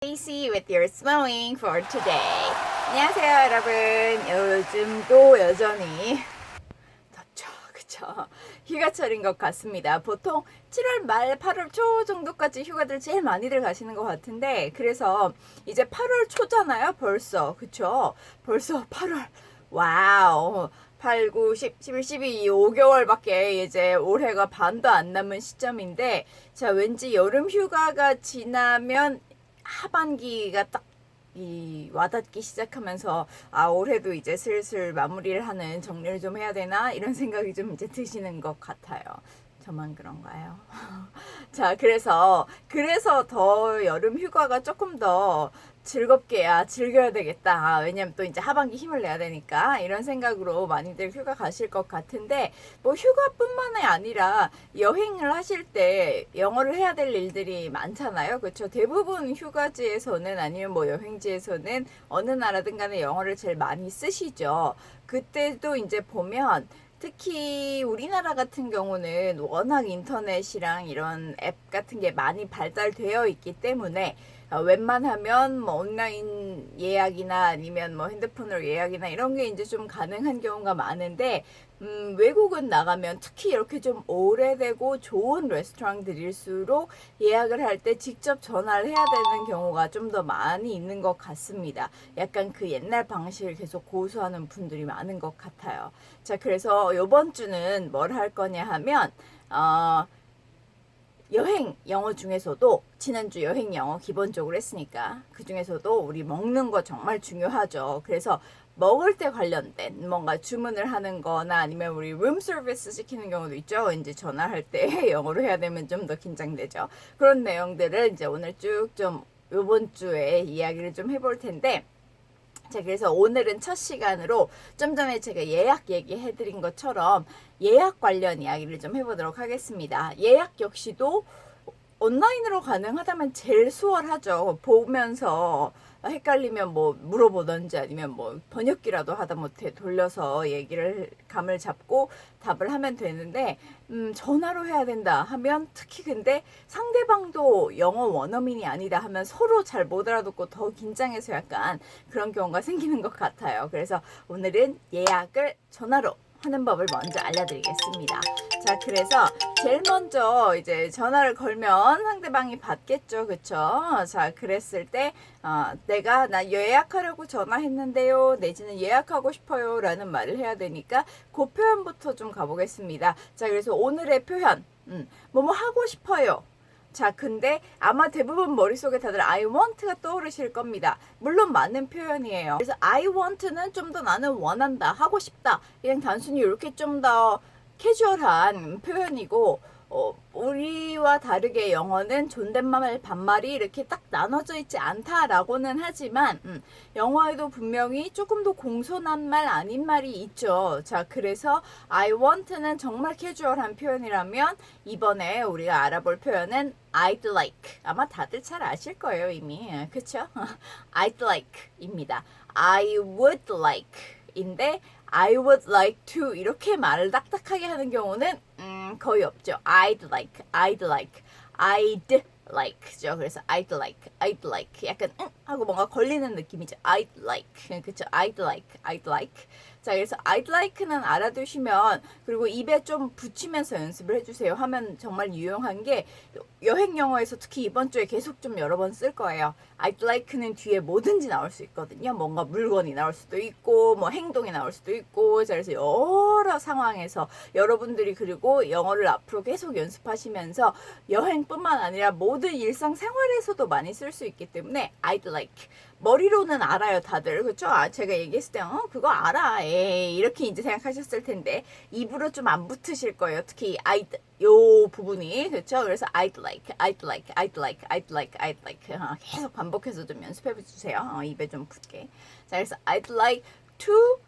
Stacy with your Smowing for today. 안녕하세요, 여러분. 요즘도 여전히 덥죠, 그쵸? 휴가철인 것 같습니다. 보통 7월 말, 8월 초 정도까지 휴가들 제일 많이들 가시는 것 같은데, 그래서 이제 8월 초잖아요, 벌써. 그쵸? 벌써 8월. 와우. 8, 9, 10, 11, 12, 5개월밖에 이제 올해가 반도 안 남은 시점인데, 자, 왠지 여름 휴가가 지나면 하반기가 딱 와닿기 시작하면서 올해도 이제 슬슬 마무리를 하는 정리를 좀 해야 되나 이런 생각이 좀 이제 드시는 것 같아요. 저만 그런가요? 자, 그래서 더 여름 휴가가 조금 더 즐겁게 즐겨야 되겠다. 왜냐면 또 이제 하반기 힘을 내야 되니까 이런 생각으로 많이들 휴가 가실 것 같은데, 뭐 휴가뿐만이 아니라 여행을 하실 때 영어를 해야 될 일들이 많잖아요. 그렇죠? 대부분 휴가지에서는 아니면 뭐 여행지에서는 어느 나라든 간에 영어를 제일 많이 쓰시죠. 그때도 이제 보면 특히 우리나라 같은 경우는 워낙 인터넷이랑 이런 앱 같은 게 많이 발달되어 있기 때문에 웬만하면 뭐 온라인 예약이나 아니면 뭐 핸드폰으로 예약이나 이런 게 이제 좀 가능한 경우가 많은데, 외국은 나가면 특히 이렇게 좀 오래되고 좋은 레스토랑들일수록 예약을 할 때 직접 전화를 해야 되는 경우가 좀 더 많이 있는 것 같습니다. 약간 그 옛날 방식을 계속 고수하는 분들이 많은 것 같아요. 자, 그래서 이번 주는 뭘 할 거냐 하면, 여행 영어 중에서도 지난주 여행 영어 기본적으로 했으니까 그 중에서도 우리 먹는 거 정말 중요하죠. 그래서 먹을 때 관련된 뭔가 주문을 하는 거나 아니면 우리 룸 서비스 시키는 경우도 있죠. 이제 전화할 때 영어로 해야 되면 좀 더 긴장되죠. 그런 내용들을 이제 오늘 쭉 좀 요번 주에 이야기를 좀 해볼 텐데, 자, 그래서 오늘은 첫 시간으로 좀 전에 제가 예약 얘기해드린 것처럼 예약 관련 이야기를 좀 해보도록 하겠습니다. 예약 역시도 온라인으로 가능하다면 제일 수월하죠. 보면서 헷갈리면 뭐 물어보던지 아니면 뭐 번역기라도 하다못해 돌려서 얘기를 감을 잡고 답을 하면 되는데, 전화로 해야 된다 하면 특히 근데 상대방도 영어 원어민이 아니다 하면 서로 잘 못 알아듣고 더 긴장해서 약간 그런 경우가 생기는 것 같아요. 그래서 오늘은 예약을 전화로 하는 법을 먼저 알려드리겠습니다. 자, 그래서 제일 먼저 이제 전화를 걸면 상대방이 받겠죠, 그쵸? 자, 그랬을 때 내가 나 예약하려고 전화했는데요, 내지는 예약하고 싶어요 라는 말을 해야 되니까 그 표현부터 좀 가보겠습니다. 자, 그래서 오늘의 표현, 뭐뭐 하고 싶어요. 자, 근데 아마 대부분 머릿속에 다들 I want가 떠오르실 겁니다. 물론 맞는 표현이에요. 그래서 I want는 좀 더 나는 원한다, 하고 싶다, 그냥 단순히 이렇게 좀 더 캐주얼한 표현이고, 우리와 다르게 영어는 존댓말, 반말이 이렇게 딱 나눠져 있지 않다라고는 하지만, 영어에도 분명히 조금 더 공손한 말 아닌 말이 있죠. 자, 그래서 I want는 정말 캐주얼한 표현이라면, 이번에 우리가 알아볼 표현은 I'd like. 아마 다들 잘 아실 거예요, 이미. 그쵸? I'd like 입니다. I would like 인데, I would like to 이렇게 말을 딱딱하게 하는 경우는 거의 없죠. I'd like, I'd like, I'd like죠. 그래서 I'd like 약간 하고 뭔가 걸리는 느낌이죠. I'd like, 그쵸? I'd like. 자, 그래서 I'd like는 알아두시면, 그리고 입에 좀 붙이면서 연습을 해주세요. 하면 정말 유용한 게, 여행 영어에서 특히 이번 주에 계속 좀 여러 번 쓸 거예요. I'd like는 뒤에 뭐든지 나올 수 있거든요. 뭔가 물건이 나올 수도 있고, 뭐 행동이 나올 수도 있고. 자, 그래서 여러 상황에서 여러분들이 그리고 영어를 앞으로 계속 연습하시면서 여행뿐만 아니라 모든 일상생활에서도 많이 쓸 수 있기 때문에 I'd like. 머리로는 알아요, 다들. 그쵸? 제가 얘기했을 때, 그거 알아. 에이, 이렇게 이제 생각하셨을 텐데, 입으로 좀 안 붙으실 거예요. 특히, I'd, 요 부분이. 그쵸? 그래서, I'd like, I'd like, I'd like, I'd like, I'd like. 계속 반복해서 좀 연습해 주세요. 입에 좀 붙게. 자, 그래서, I'd like to,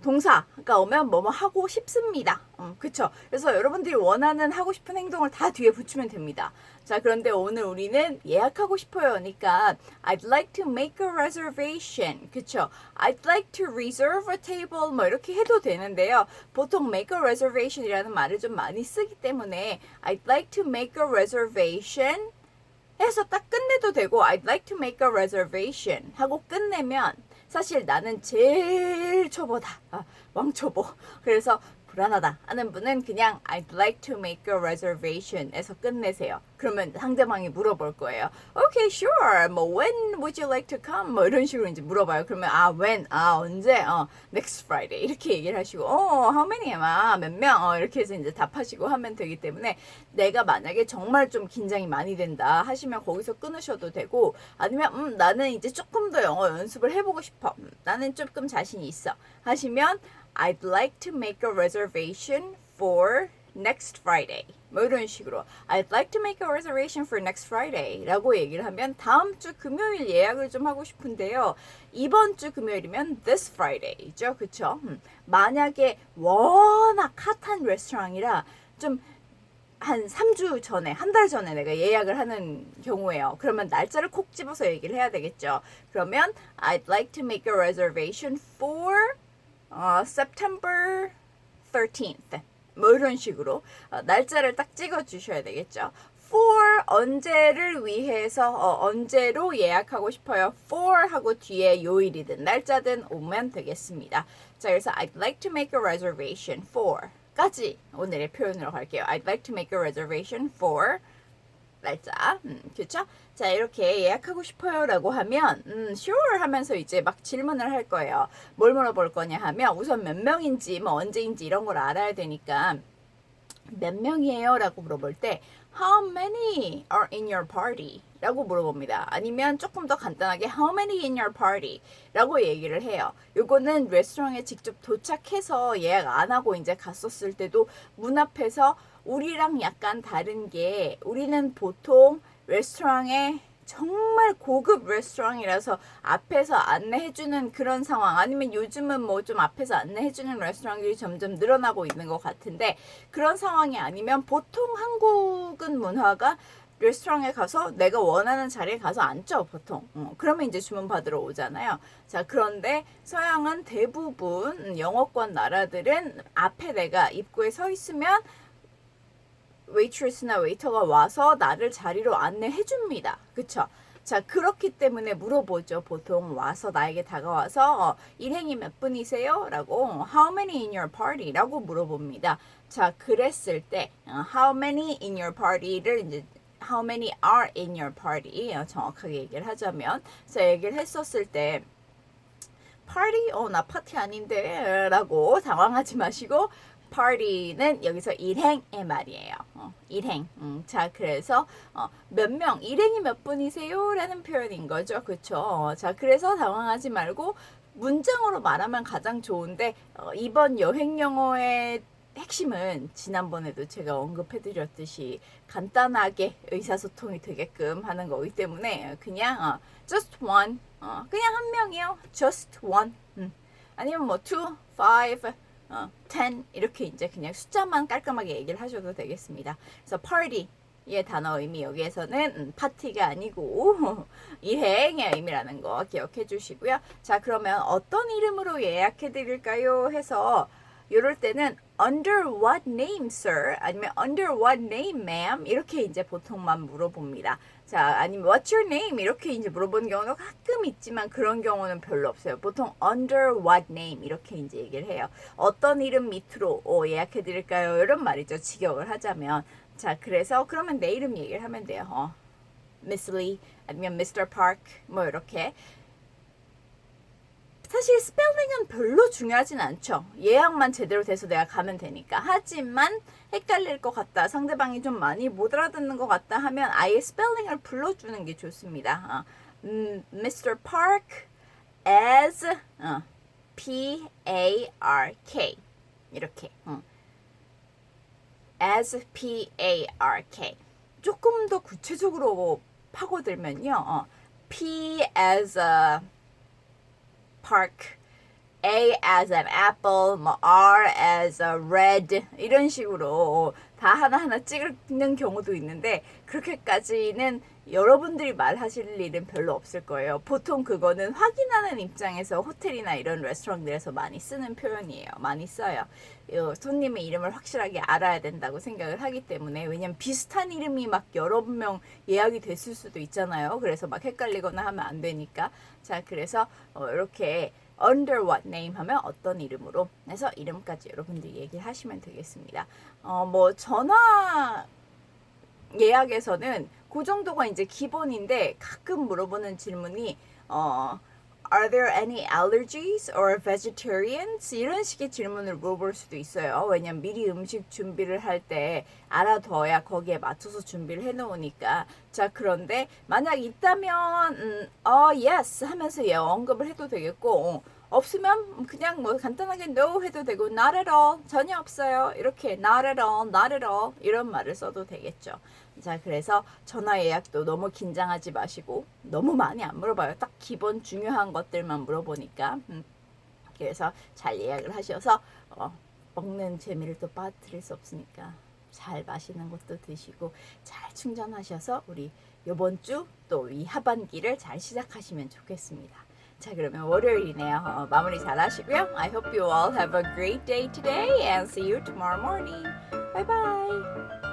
동사가 오면 뭐뭐 하고 싶습니다. 그쵸? 그래서 여러분들이 원하는 하고 싶은 행동을 다 뒤에 붙이면 됩니다. 자, 그런데 오늘 우리는 예약하고 싶어요니까 I'd like to make a reservation. 그쵸? I'd like to reserve a table 뭐 이렇게 해도 되는데요. 보통 make a reservation이라는 말을 좀 많이 쓰기 때문에 I'd like to make a reservation 해서 딱 끝내도 되고 I'd like to make a reservation 하고 끝내면 사실 나는 제일 초보다. 왕초보. 그래서 불안하다 하는 분은 그냥 I'd like to make a reservation 에서 끝내세요. 그러면 상대방이 물어볼 거예요. Okay, sure. 뭐 when would you like to come? 뭐 이런 식으로 이제 물어봐요. 그러면 when? 언제? next Friday. 이렇게 얘기를 하시고 how many am I? 몇 명? 이렇게 해서 이제 답하시고 하면 되기 때문에 내가 만약에 정말 좀 긴장이 많이 된다 하시면 거기서 끊으셔도 되고 아니면 나는 이제 조금 더 영어 연습을 해보고 싶어. 나는 조금 자신이 있어. 하시면 I'd like to make a reservation for next Friday. 뭐 이런 식으로 I'd like to make a reservation for next Friday 라고 얘기를 하면 다음 주 금요일 예약을 좀 하고 싶은데요. 이번 주 금요일이면 this Friday죠. 그쵸? 만약에 워낙 핫한 레스토랑이라 좀 한 3주 전에, 한 달 전에 내가 예약을 하는 경우에요. 그러면 날짜를 콕 집어서 얘기를 해야 되겠죠. 그러면 I'd like to make a reservation for September 13th. 뭐 이런 식으로 날짜를 딱 찍어 주셔야 되겠죠. for 언제를 위해서 언제로 예약하고 싶어요. for 하고 뒤에 요일이든 날짜든 오면 되겠습니다. 자, 그래서 I'd like to make a reservation for 까지 오늘의 표현으로 갈게요. I'd like to make a reservation for 날짜. 그렇죠? 자, 이렇게 예약하고 싶어요 라고 하면 sure 하면서 이제 막 질문을 할 거예요. 뭘 물어볼 거냐 하면 우선 몇 명인지 뭐 언제인지 이런 걸 알아야 되니까 몇 명이에요? 라고 물어볼 때 How many are in your party? 라고 물어봅니다. 아니면 조금 더 간단하게 How many in your party? 라고 얘기를 해요. 요거는 레스토랑에 직접 도착해서 예약 안 하고 이제 갔었을 때도 문 앞에서 우리랑 약간 다른 게 우리는 보통 레스토랑에 정말 고급 레스토랑이라서 앞에서 안내해주는 그런 상황 아니면 요즘은 뭐 좀 앞에서 안내해주는 레스토랑들이 점점 늘어나고 있는 것 같은데 그런 상황이 아니면 보통 한국은 문화가 레스토랑에 가서 내가 원하는 자리에 가서 앉죠 보통. 그러면 이제 주문 받으러 오잖아요. 자, 그런데 서양은 대부분 영어권 나라들은 앞에 내가 입구에 서 있으면 웨이트레스나 웨이터가 와서 나를 자리로 안내해 줍니다. 그쵸? 자, 그렇기 때문에 물어보죠. 보통 와서 나에게 다가와서 일행이 몇 분이세요? 라고 How many in your party? 라고 물어봅니다. 자, 그랬을 때 How many in your party를 이제 How many are in your party? 정확하게 얘기를 하자면 자, 얘기를 했었을 때 party? 나 파티 아닌데 라고 당황하지 마시고 party는 여기서 일행의 말이에요. 일행. 자, 그래서 몇 명, 일행이 몇 분이세요? 라는 표현인 거죠. 그쵸? 자, 그래서 당황하지 말고 문장으로 말하면 가장 좋은데 이번 여행 영어의 핵심은 지난번에도 제가 언급해드렸듯이 간단하게 의사소통이 되게끔 하는 거기 때문에 그냥 just one, 그냥 한 명이요. just one. 아니면 뭐 two, five, 10 이렇게 이제 그냥 숫자만 깔끔하게 얘기를 하셔도 되겠습니다. 그래서 party의 단어 의미 여기에서는 파티가 아니고 일행의 의미라는 거 기억해 주시고요. 자, 그러면 어떤 이름으로 예약해 드릴까요? 해서 이럴 때는 under what name, sir? 아니면 under what name, ma'am? 이렇게 이제 보통만 물어봅니다. 자, 아니면 what's your name? 이렇게 이제 물어보는 경우도 가끔 있지만 그런 경우는 별로 없어요. 보통 under what name 이렇게 이제 얘기를 해요. 어떤 이름 밑으로 예약해 드릴까요? 이런 말이죠. 직역을 하자면. 자, 그래서 그러면 내 이름 얘기를 하면 돼요. Miss Lee 아니면 Mr. Park 뭐 이렇게. 사실 스펠링은 별로 중요하진 않죠. 예약만 제대로 돼서 내가 가면 되니까. 하지만 헷갈릴 것 같다. 상대방이 좀 많이 못 알아듣는 것 같다 하면 아예 스펠링을 불러주는 게 좋습니다. Mr. Park as P-A-R-K 이렇게 as P-A-R-K 조금 더 구체적으로 파고들면요. P as a park, A as an apple, 뭐 R as a red 이런 식으로 다 하나하나 찍는 경우도 있는데 그렇게까지는 여러분들이 말하실 일은 별로 없을 거예요. 보통 그거는 확인하는 입장에서 호텔이나 이런 레스토랑들에서 많이 쓰는 표현이에요. 많이 써요. 손님의 이름을 확실하게 알아야 된다고 생각을 하기 때문에, 왜냐면 비슷한 이름이 막 여러 명 예약이 됐을 수도 있잖아요. 그래서 막 헷갈리거나 하면 안 되니까. 자, 그래서 이렇게 under what name 하면 어떤 이름으로 해서 이름까지 여러분들이 얘기를 하시면 되겠습니다. 뭐 전화 예약에서는 그 정도가 이제 기본인데, 가끔 물어보는 질문이 Are there any allergies or vegetarians? 이런 식의 질문을 물어볼 수도 있어요. 왜냐면 미리 음식 준비를 할 때 알아둬야 거기에 맞춰서 준비를 해놓으니까. 자, 그런데 만약 있다면 yes 하면서 예 언급을 해도 되겠고, 없으면 그냥 뭐 간단하게 no 해도 되고, not at all, 전혀 없어요, 이렇게 not at all, not at all 이런 말을 써도 되겠죠. 자, 그래서 전화 예약도 너무 긴장하지 마시고, 너무 많이 안 물어봐요. 딱 기본 중요한 것들만 물어보니까. 그래서 잘 예약을 하셔서 먹는 재미를 또 빠뜨릴 수 없으니까 잘 맛있는 것도 드시고 잘 충전하셔서 우리 요번 주 또 이 하반기를 잘 시작하시면 좋겠습니다. 자, 그러면 월요일이네요. 마무리 잘 하시고요. I hope you all have a great day today and see you tomorrow morning. Bye bye.